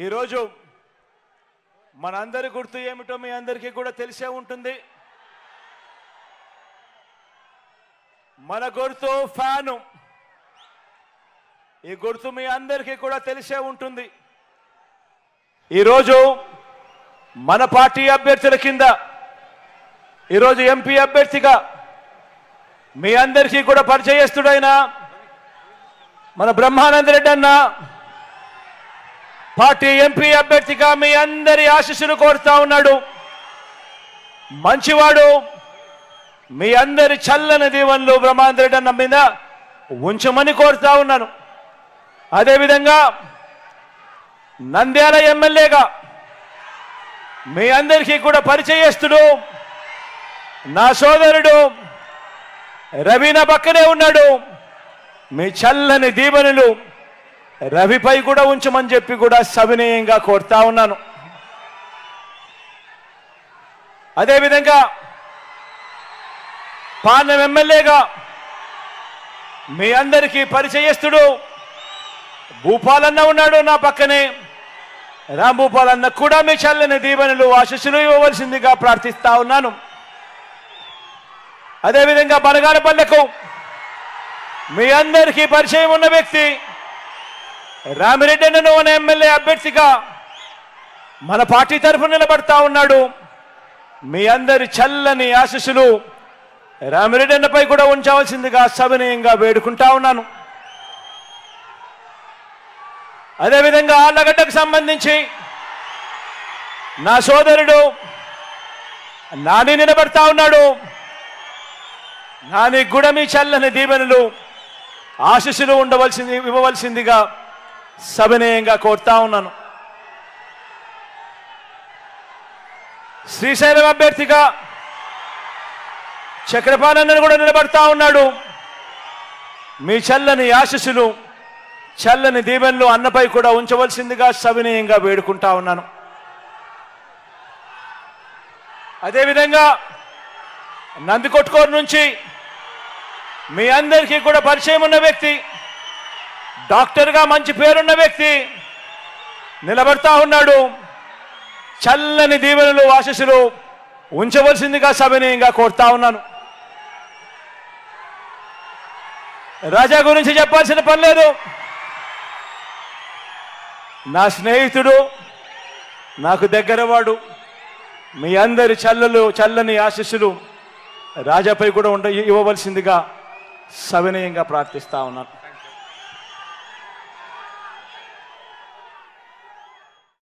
ఈరోజు మనందరి గుర్తు ఏమిటో మీ అందరికీ కూడా తెలిసే ఉంటుంది. మన గుర్తు ఫ్యాను. ఈ గుర్తు మీ అందరికీ కూడా తెలిసే ఉంటుంది. ఈరోజు మన పార్టీ అభ్యర్థుల కింద ఈరోజు ఎంపీ అభ్యర్థిగా మీ అందరికీ కూడా పరిచయస్తుడైన మన బ్రహ్మానంద రెడ్డి అన్న పార్టీ ఎంపీ అభ్యర్థిగా మీ అందరి ఆశీస్సులు కోరుతా ఉన్నాడు. మంచివాడు, మీ అందరి చల్లని దీవెనలు బ్రహ్మానంద రెడ్డి అన్న మీద ఉంచమని కోరుతా ఉన్నాను. అదేవిధంగా నంద్యాల ఎమ్మెల్యేగా మీ అందరికీ కూడా పరిచయస్తుడు నా సోదరుడు రవి నా పక్కనే ఉన్నాడు. మీ చల్లని దీవెనలు రవిపై కూడా ఉంచమని చెప్పి కూడా సవినయంగా కోరుతా ఉన్నాను. అదేవిధంగా పార్లమెంట్ ఎమ్మెల్యేగా మీ అందరికీ పరిచయస్తుడు భూపాలన్న ఉన్నాడు నా పక్కనే. రాంభూపాలన్న కూడా మీ చల్లని దీవెనలు ఆశీస్సులు ఇవ్వవలసిందిగా ప్రార్థిస్తా ఉన్నాను. అదేవిధంగా బనగానపల్లెకు మీ అందరికీ పరిచయం ఉన్న వ్యక్తి రామిరెడ్డి అన్నను అనే ఎమ్మెల్యే అభ్యర్థిగా మన పార్టీ తరఫున నిలబడతా ఉన్నాడు. మీ అందరి చల్లని ఆశీస్సులు రామిరెడ్డి అన్నపై కూడా ఉంచవలసిందిగా సవినయంగా వేడుకుంటా ఉన్నాను. అదేవిధంగా ఆళ్లగడ్డకు సంబంధించి నా సోదరుడు నాని నిలబడతా ఉన్నాడు. నాని కూడా మీ చల్లని దీవెనలు ఆశీస్సులు ఇవ్వవలసిందిగా సవినయంగా కోరుతా ఉన్నాను. శ్రీశైలం అభ్యర్థిగా చక్రపాణి కూడా నిలబడతా ఉన్నాడు. మీ చల్లని ఆశీస్సులు చల్లని దీవెనలు అన్నపై కూడా ఉంచవలసిందిగా సవినయంగా వేడుకుంటా ఉన్నాను. అదేవిధంగా నందికొట్కూరు నుంచి మీ అందరికీ కూడా పరిచయం ఉన్న వ్యక్తి, డాక్టర్గా మంచి పేరున్న వ్యక్తి నిలబడతా ఉన్నాడు. చల్లని దీవెనలు ఆశీస్సులు ఉంచవలసిందిగా సవినయంగా కోరుతా ఉన్నాను. రాజా గురించి చెప్పాల్సిన పని లేదు. నా స్నేహితుడు, నాకు దగ్గరవాడు. మీ అందరి చల్లని ఆశీస్సులు రాజాపై కూడా ఇవ్వవలసిందిగా సవినయంగా ప్రార్థిస్తా ఉన్నాను.